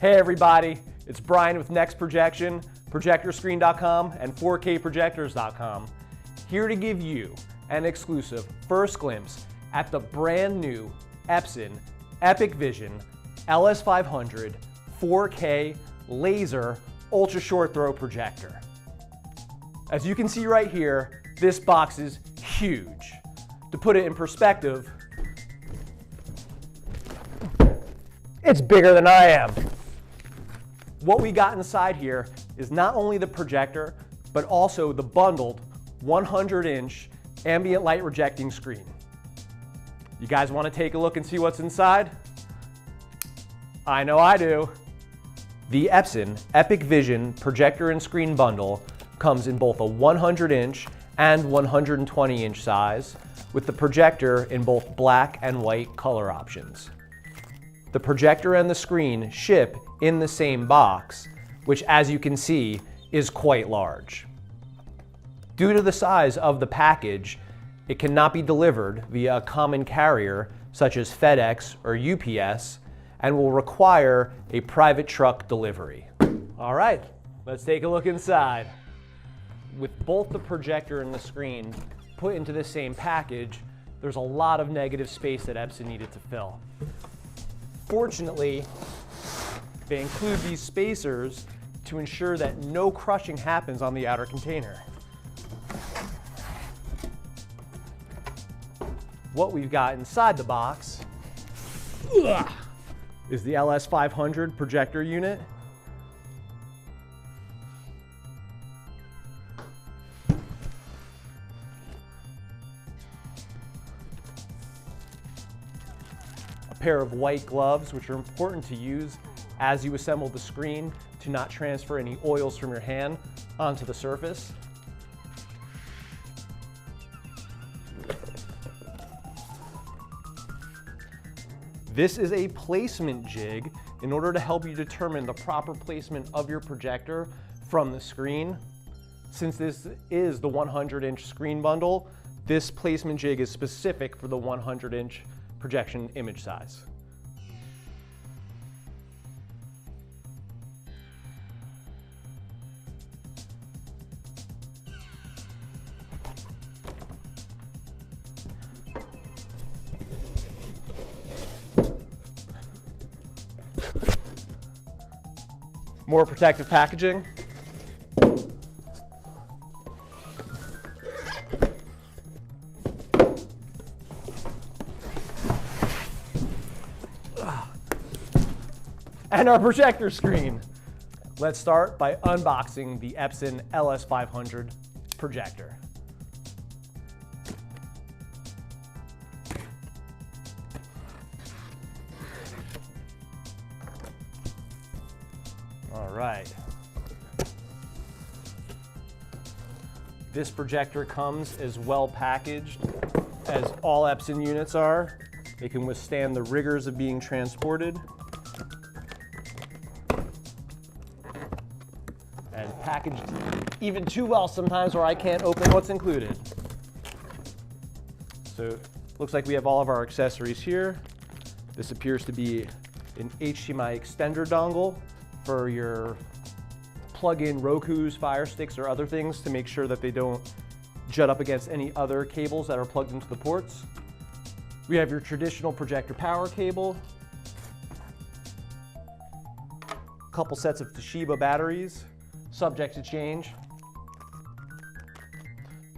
Hey everybody, it's Brian with Next Projection, ProjectorScreen.com and 4KProjectors.com, here to give you an exclusive first glimpse at the brand new Epson EpiqVision LS500 4K laser ultra short throw projector. As you can see right here, this box is huge. To put it in perspective, it's bigger than I am. What we got inside here is not only the projector, but also the bundled 100-inch ambient light rejecting screen. You guys want to take a look and see what's inside? I know I do. The Epson EpiqVision projector and screen bundle comes in both a 100-inch and 120-inch size, with the projector in both black and white color options. The projector and the screen ship in the same box, which, as you can see, is quite large. Due to the size of the package, it cannot be delivered via a common carrier such as FedEx or UPS and will require a private truck delivery. All right, let's take a look inside. With both the projector and the screen put into the same package, there's a lot of negative space that Epson needed to fill. Fortunately, they include these spacers to ensure that no crushing happens on the outer container. What we've got inside the box is the LS500 projector unit. A pair of white gloves, which are important to use as you assemble the screen to not transfer any oils from your hand onto the surface. This is a placement jig in order to help you determine the proper placement of your projector from the screen. Since this is the 100-inch screen bundle, this placement jig is specific for the 100-inch projection image size. More protective packaging. And our projector screen. Let's start by unboxing the Epson LS500 projector. All right. This projector comes as well packaged as all Epson units are. It can withstand the rigors of being transported. And packaged even too well sometimes where I can't open what's included. So looks like we have all of our accessories here. This appears to be an HDMI extender dongle for your plug-in Rokus, Fire Sticks, or other things to make sure that they don't jut up against any other cables that are plugged into the ports. We have your traditional projector power cable, a couple sets of Toshiba batteries, subject to change,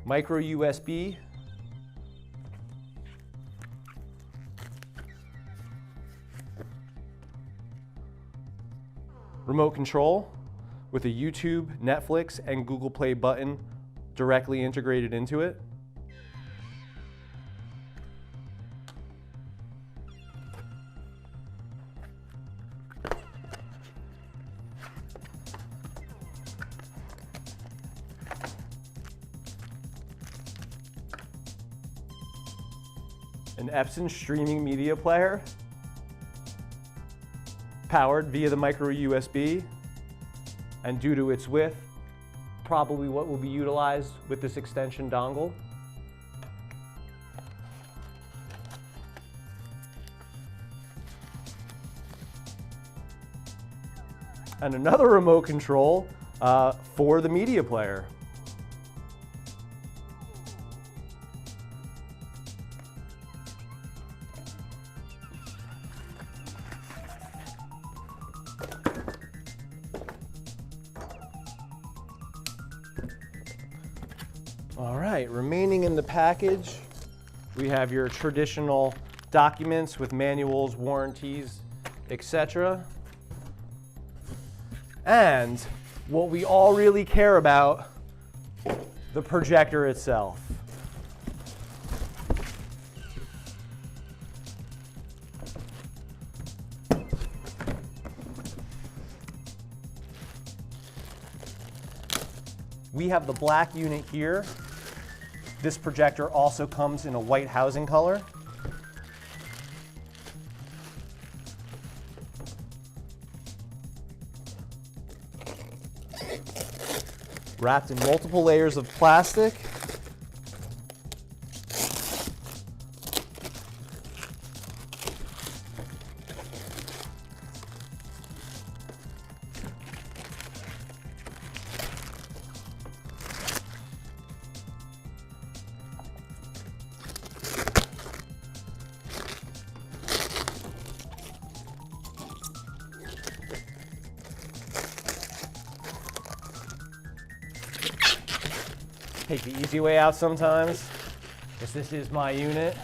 micro USB, remote control with a YouTube, Netflix, and Google Play button directly integrated into it. An Epson streaming media player, powered via the micro USB, and due to its width, probably what will be utilized with this extension dongle. and another remote control for the media player. All right, remaining in the package, we have your traditional documents with manuals, warranties, etc. And what we all really care about, the projector itself. We have the black unit here. This projector also comes in a white housing color. Wrapped in multiple layers of plastic. Take the easy way out sometimes, because this is my unit.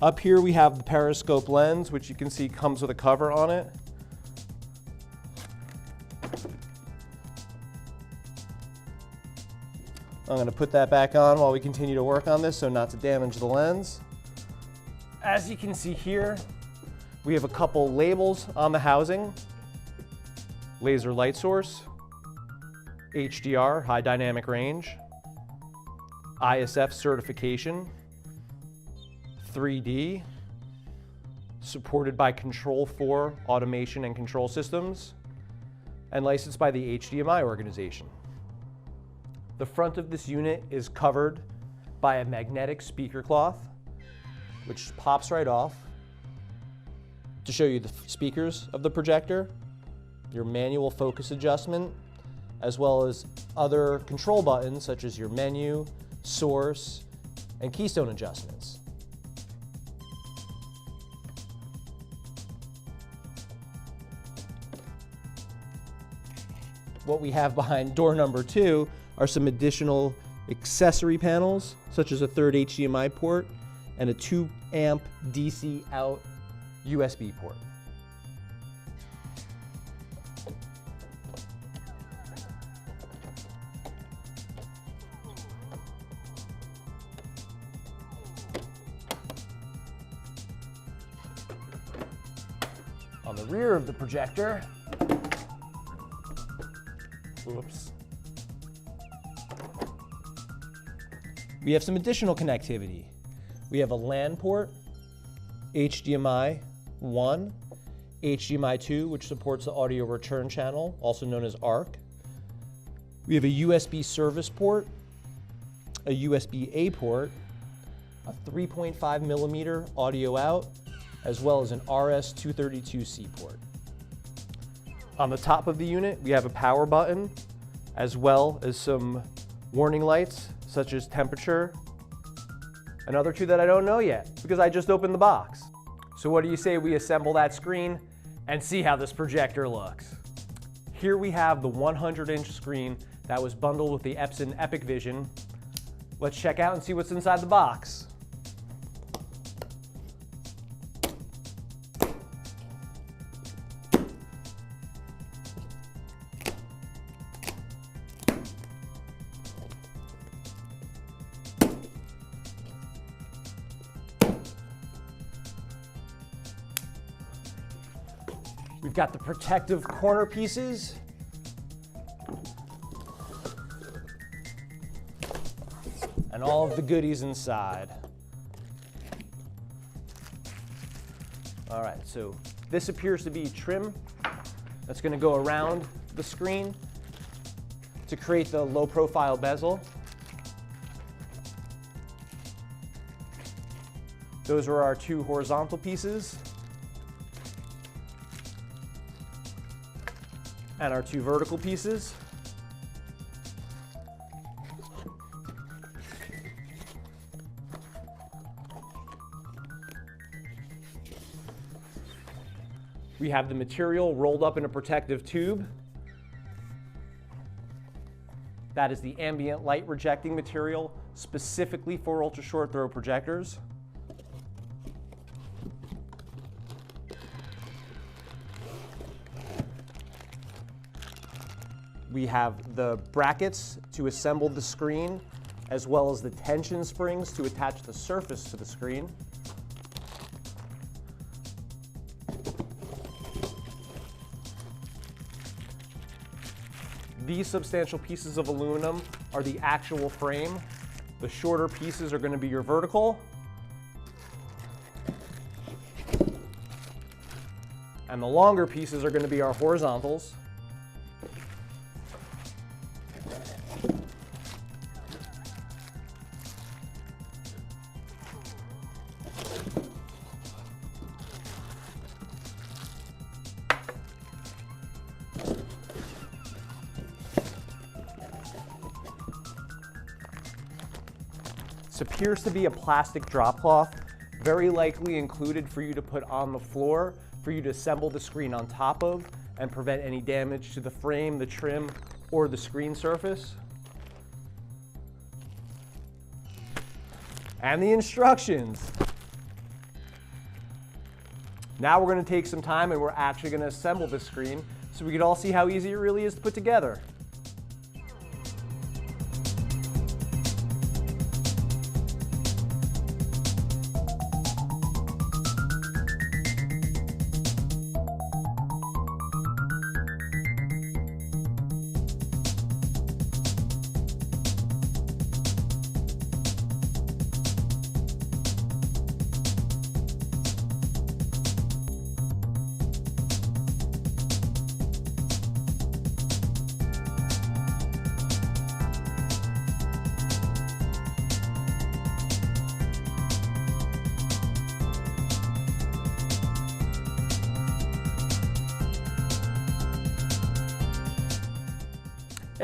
Up here we have the periscope lens, which you can see comes with a cover on it. I'm going to put that back on while we continue to work on this so not to damage the lens. As you can see here, we have a couple labels on the housing. Laser light source, HDR, high dynamic range, ISF certification, 3D, supported by Control 4 automation and control systems, and licensed by the HDMI organization. The front of this unit is covered by a magnetic speaker cloth, which pops right off to show you the speakers of the projector, your manual focus adjustment, as well as other control buttons such as your menu, source, and keystone adjustments. What we have behind door number 2 are some additional accessory panels, such as a third HDMI port and a 2 amp DC out USB port. On the rear of the projector, oops, we have some additional connectivity. We have a LAN port, HDMI 1, HDMI 2, which supports the audio return channel, also known as ARC. We have a USB service port, a USB-A port, a 3.5 millimeter audio out, as well as an RS-232C port. On the top of the unit, we have a power button, as well as some warning lights, such as temperature. Another 2 that I don't know yet, because I just opened the box. So what do you say we assemble that screen and see how this projector looks? Here we have the 100-inch screen that was bundled with the Epson EpiqVision. Let's check out and see what's inside the box. We've got the protective corner pieces. And all of the goodies inside. All right, so this appears to be trim that's going to go around the screen to create the low profile bezel. Those are our 2 horizontal pieces. and our two vertical pieces. We have the material rolled up in a protective tube. That is the ambient light rejecting material specifically for ultra short throw projectors. We have the brackets to assemble the screen, as well as the tension springs to attach the surface to the screen. These substantial pieces of aluminum are the actual frame. The shorter pieces are going to be your vertical. And the longer pieces are going to be our horizontals. This appears to be a plastic drop cloth, very likely included for you to put on the floor, for you to assemble the screen on top of, and prevent any damage to the frame, the trim, or the screen surface. And the instructions. Now we're going to take some time and we're actually going to assemble this screen so we can all see how easy it really is to put together.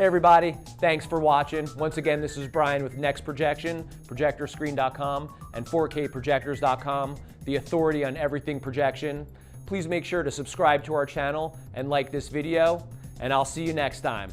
Hey everybody, thanks for watching. Once again, this is Brian with Next Projection, ProjectorScreen.com, and 4KProjectors.com, the authority on everything projection. Please make sure to subscribe to our channel and like this video, and I'll see you next time.